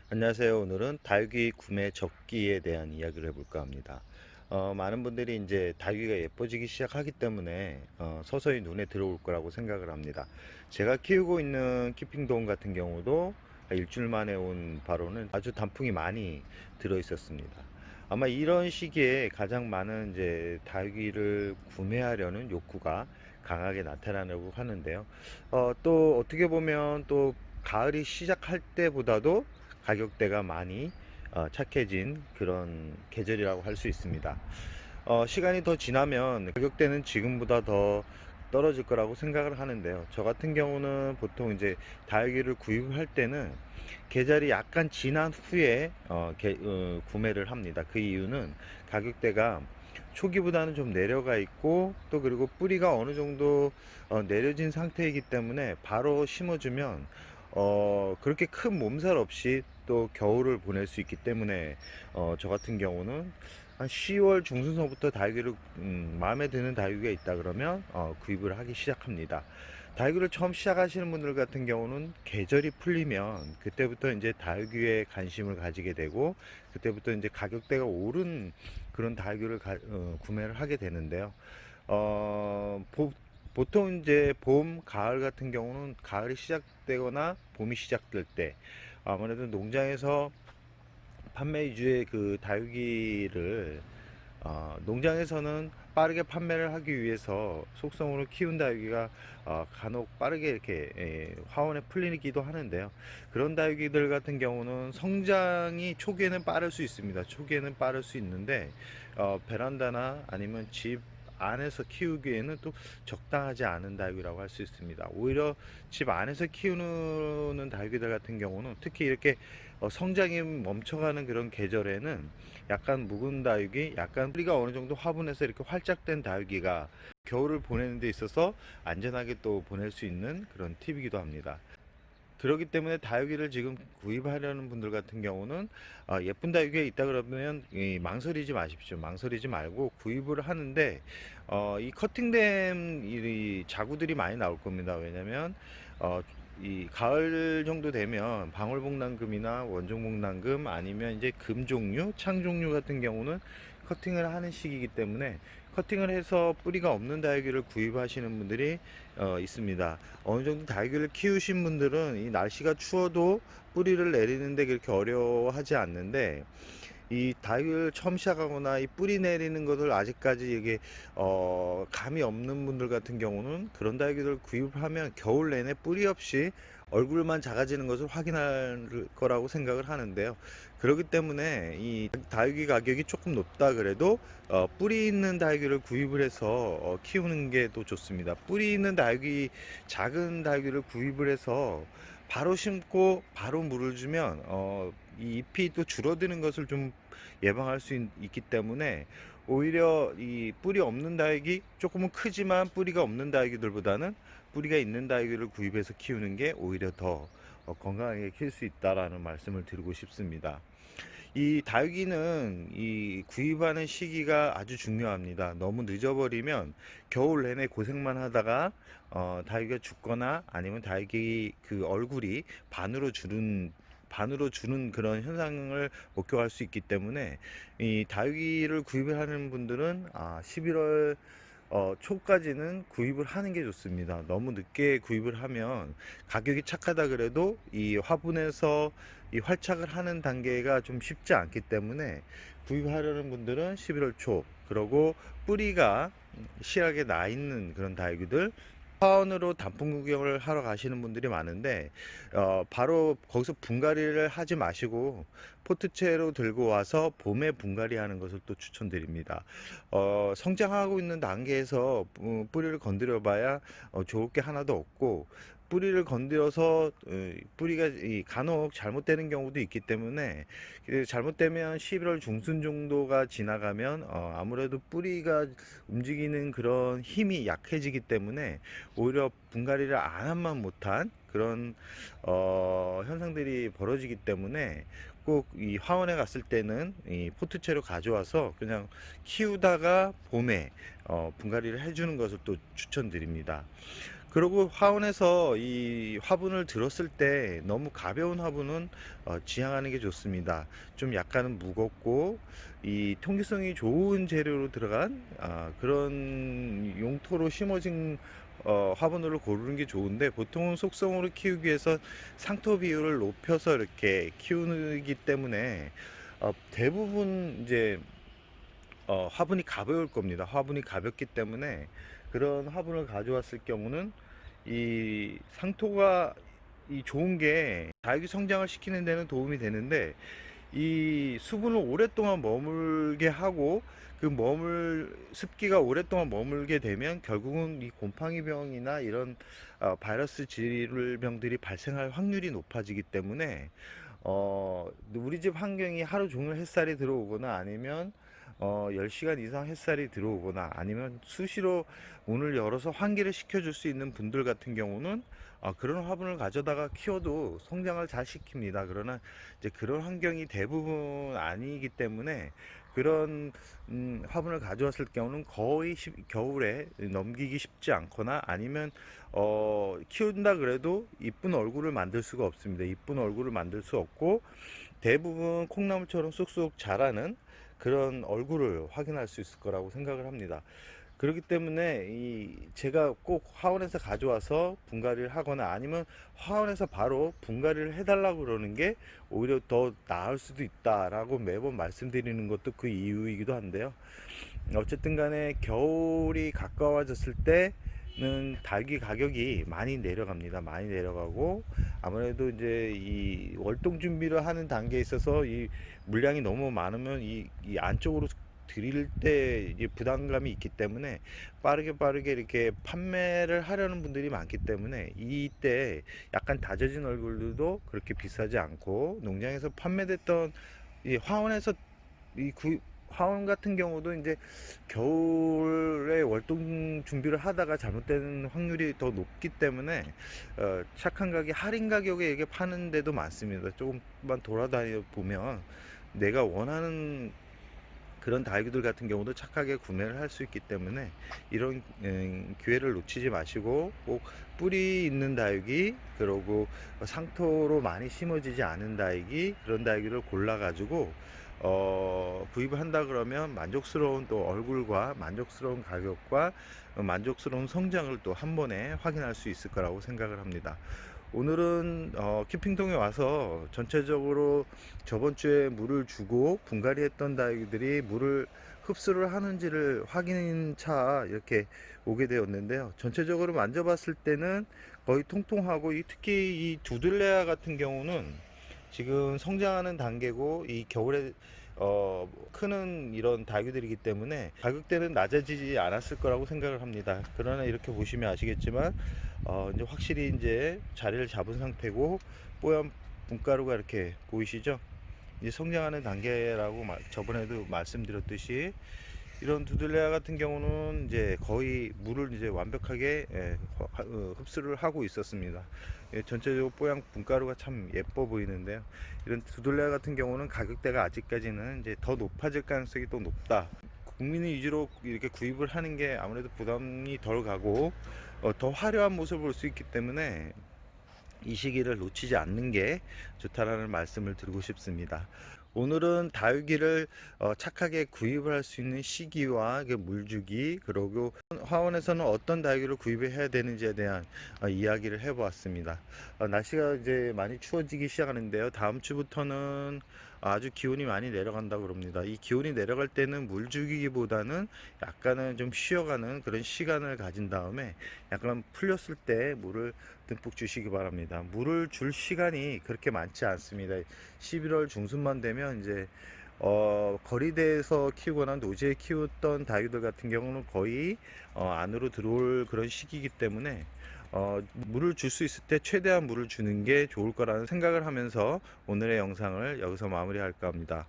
안녕하세요. 오늘은 다육이 구매 적기에 대한 이야기를 해볼까 합니다. 많은 분들이 이제 다육이가 예뻐지기 시작하기 때문에 서서히 눈에 들어올 거라고 생각을 합니다. 제가 키우고 있는 키핑동 같은 경우도 일주일 만에 온 바로는 아주 단풍이 많이 들어 있었습니다. 아마 이런 시기에 가장 많은 이제 다육이를 구매하려는 욕구가 강하게 나타나려고 하는데요. 또 어떻게 보면 또 가을이 시작할 때보다도 가격대가 많이 착해진 그런 계절이라고 할 수 있습니다. 시간이 더 지나면 가격대는 지금보다 더 떨어질 거라고 생각을 하는데요. 저 같은 경우는 보통 이제 다육이를 구입할 때는 계절이 약간 지난 후에 구매를 합니다. 그 이유는 가격대가 초기보다는 좀 내려가 있고, 또 그리고 뿌리가 어느 정도 내려진 상태이기 때문에 바로 심어주면 그렇게 큰 몸살 없이 또 겨울을 보낼 수 있기 때문에 저 같은 경우는 한 10월 중순서부터 다육이를 마음에 드는 다육이가 있다 그러면 구입을 하기 시작합니다. 다육이를 처음 시작하시는 분들 같은 경우는 계절이 풀리면 그때부터 이제 다육이에 관심을 가지게 되고, 그때부터 이제 가격대가 오른 그런 다육이를 구매를 하게 되는데요. 어, 보, 보통 이제 봄, 가을 같은 경우는 가을이 시작되거나 봄이 시작될 때 아무래도 농장에서 판매 위주의 그 다육이를 농장에서는 빠르게 판매를 하기 위해서 속성으로 키운 다육이가 간혹 빠르게 이렇게 화원에 풀리기도 하는데요. 그런 다육이들 같은 경우는 성장이 초기에는 빠를 수 있습니다. 초기에는 빠를 수 있는데 베란다나 아니면 집 안에서 키우기에는 또 적당하지 않은 다육이라고 할 수 있습니다. 오히려 집 안에서 키우는 다육이들 같은 경우는 특히 이렇게 성장이 멈춰가는 그런 계절에는 약간 묵은 다육이, 약간 뿌리가 어느 정도 화분에서 이렇게 활짝된 다육이가 겨울을 보내는 데 있어서 안전하게 또 보낼 수 있는 그런 팁이기도 합니다. 그렇기 때문에 다육이를 지금 구입하려는 분들 같은 경우는 예쁜 다육이가 있다 그러면 망설이지 마십시오. 망설이지 말고 구입을 하는데 이 커팅된 이 자구들이 많이 나올 겁니다. 왜냐면 어, 이 가을 정도 되면 방울복랑금이나 원종복랑금 아니면 이제 금 종류, 창 종류 같은 경우는 커팅을 하는 시기이기 때문에 커팅을 해서 뿌리가 없는 다육이를 구입하시는 분들이 있습니다. 어느 정도 다육이를 키우신 분들은 이 날씨가 추워도 뿌리를 내리는데 그렇게 어려워하지 않는데, 이 다육이를 처음 시작하거나 이 뿌리 내리는 것을 아직까지 이게 감이 없는 분들 같은 경우는 그런 다육이를 구입하면 겨울 내내 뿌리 없이 얼굴만 작아지는 것을 확인할 거라고 생각을 하는데요. 그렇기 때문에 이 다육이 가격이 조금 높다 그래도 뿌리 있는 다육이를 구입을 해서 키우는 게 더 좋습니다. 뿌리 있는 다육이, 작은 다육이를 구입을 해서 바로 심고 바로 물을 주면 이 잎이 또 줄어드는 것을 좀 예방할 수 있기 때문에 오히려 이 뿌리 없는 다육이, 조금은 크지만 뿌리가 없는 다육이들보다는 뿌리가 있는 다육이를 구입해서 키우는 게 오히려 더 건강하게 키울 수 있다라는 말씀을 드리고 싶습니다. 이 다육이는 이 구입하는 시기가 아주 중요합니다. 너무 늦어버리면 겨울 내내 고생만 하다가 다육이가 죽거나 아니면 다육이 그 얼굴이 반으로 주는 그런 현상을 목격할 수 있기 때문에 이 다육이를 구입을 하는 분들은 11월 초까지는 구입을 하는 게 좋습니다. 너무 늦게 구입을 하면 가격이 착하다 그래도 이 화분에서 이 활착을 하는 단계가 좀 쉽지 않기 때문에 구입하려는 분들은 11월 초, 그리고 뿌리가 실하게 나 있는 그런 다육이들, 화원으로 단풍 구경을 하러 가시는 분들이 많은데 바로 거기서 분갈이를 하지 마시고 포트채로 들고 와서 봄에 분갈이 하는 것을 또 추천드립니다. 성장하고 있는 단계에서 뿌리를 건드려 봐야 좋을 게 하나도 없고, 뿌리를 건드려서 뿌리가 간혹 잘못되는 경우도 있기 때문에, 잘못되면 11월 중순 정도가 지나가면 아무래도 뿌리가 움직이는 그런 힘이 약해지기 때문에 오히려 분갈이를 안 한만 못한 그런 현상들이 벌어지기 때문에 꼭 이 화원에 갔을 때는 이 포트채로 가져와서 그냥 키우다가 봄에 분갈이를 해주는 것을 또 추천드립니다. 그리고 화원에서 이 화분을 들었을 때 너무 가벼운 화분은 지향하는 게 좋습니다. 좀 약간은 무겁고 이 통기성이 좋은 재료로 들어간 그런 용토로 심어진 화분으로 고르는 게 좋은데, 보통은 속성으로 키우기 위해서 상토 비율을 높여서 이렇게 키우기 때문에 대부분 이제 화분이 가벼울 겁니다. 화분이 가볍기 때문에 그런 화분을 가져왔을 경우는 이 상토가 이 좋은 게 다육이 성장을 시키는 데는 도움이 되는데, 이 수분을 오랫동안 머물게 하고 그 습기가 오랫동안 머물게 되면 결국은 이 곰팡이병이나 이런 바이러스 질병들이 발생할 확률이 높아지기 때문에 우리 집 환경이 하루 종일 햇살이 들어오거나 아니면 10시간 이상 햇살이 들어오거나 아니면 수시로 문을 열어서 환기를 시켜줄 수 있는 분들 같은 경우는 그런 화분을 가져다가 키워도 성장을 잘 시킵니다. 그러나 이제 그런 환경이 대부분 아니기 때문에 그런 화분을 가져왔을 경우는 거의 겨울에 넘기기 쉽지 않거나 아니면 키운다 그래도 이쁜 얼굴을 만들 수가 없습니다. 이쁜 얼굴을 만들 수 없고 대부분 콩나물처럼 쑥쑥 자라는 그런 얼굴을 확인할 수 있을 거라고 생각을 합니다. 그렇기 때문에 제가 꼭 화원에서 가져와서 분갈이를 하거나 아니면 화원에서 바로 분갈이를 해달라고 그러는 게 오히려 더 나을 수도 있다라고 매번 말씀드리는 것도 그 이유이기도 한데요. 어쨌든 간에 겨울이 가까워졌을 때는 닭이 가격이 많이 내려갑니다. 많이 내려가고 아무래도 이제 이 월동 준비를 하는 단계에 있어서 이 물량이 너무 많으면 이 안쪽으로 드릴 때 이제 부담감이 있기 때문에 빠르게 이렇게 판매를 하려는 분들이 많기 때문에 이때 약간 다져진 얼굴들도 그렇게 비싸지 않고, 농장에서 판매됐던 이 화원에서 이 화원 같은 경우도 이제 겨울에 월동 준비를 하다가 잘못되는 확률이 더 높기 때문에 착한 가게 할인 가격에 이게 파는 데도 많습니다. 조금만 돌아다녀 보면 내가 원하는 그런 다육이들 같은 경우도 착하게 구매를 할 수 있기 때문에 이런 기회를 놓치지 마시고 꼭 뿌리 있는 다육이, 그리고 상토로 많이 심어지지 않은 다육이, 그런 다육이를 골라 가지고 구입을 한다 그러면 만족스러운 또 얼굴과 만족스러운 가격과 만족스러운 성장을 또 한 번에 확인할 수 있을 거라고 생각을 합니다. 오늘은 키핑동에 와서 전체적으로 저번 주에 물을 주고 분갈이 했던 다육이들이 물을 흡수를 하는지를 확인차 이렇게 오게 되었는데요. 전체적으로 만져봤을 때는 거의 통통하고 특히 이 두들레아 같은 경우는 지금 성장하는 단계고 이 겨울에 크는 이런 다육이들이기 때문에 가격대는 낮아지지 않았을 거라고 생각을 합니다. 그러나 이렇게 보시면 아시겠지만 이제 확실히 이제 자리를 잡은 상태고 뽀얀 분가루가 이렇게 보이시죠? 이제 성장하는 단계라고 저번에도 말씀드렸듯이 이런 두들레아 같은 경우는 이제 거의 물을 이제 완벽하게 흡수를 하고 있었습니다. 전체적으로 뽀얀 분가루가 참 예뻐 보이는데요. 이런 두들레아 같은 경우는 가격대가 아직까지는 이제 더 높아질 가능성이 또 높다. 국민 위주로 이렇게 구입을 하는 게 아무래도 부담이 덜 가고 더 화려한 모습을 볼 수 있기 때문에 이 시기를 놓치지 않는 게 좋다라는 말씀을 드리고 싶습니다. 오늘은 다육이를 착하게 구입을 할 수 있는 시기와 물주기, 그리고 화원에서는 어떤 다육이를 구입을 해야 되는지에 대한 이야기를 해보았습니다. 날씨가 이제 많이 추워지기 시작하는데요. 다음 주부터는 아주 기온이 많이 내려간다고 그럽니다. 이 기온이 내려갈 때는 물 주기보다는 약간은 좀 쉬어가는 그런 시간을 가진 다음에 약간 풀렸을 때 물을 듬뿍 주시기 바랍니다. 물을 줄 시간이 그렇게 많지 않습니다. 11월 중순만 되면 이제 거리대에서 키우거나 노지에 키웠던 다육이들 같은 경우는 거의 안으로 들어올 그런 시기이기 때문에 물을 줄 수 있을 때 최대한 물을 주는 게 좋을 거라는 생각을 하면서 오늘의 영상을 여기서 마무리할까 합니다.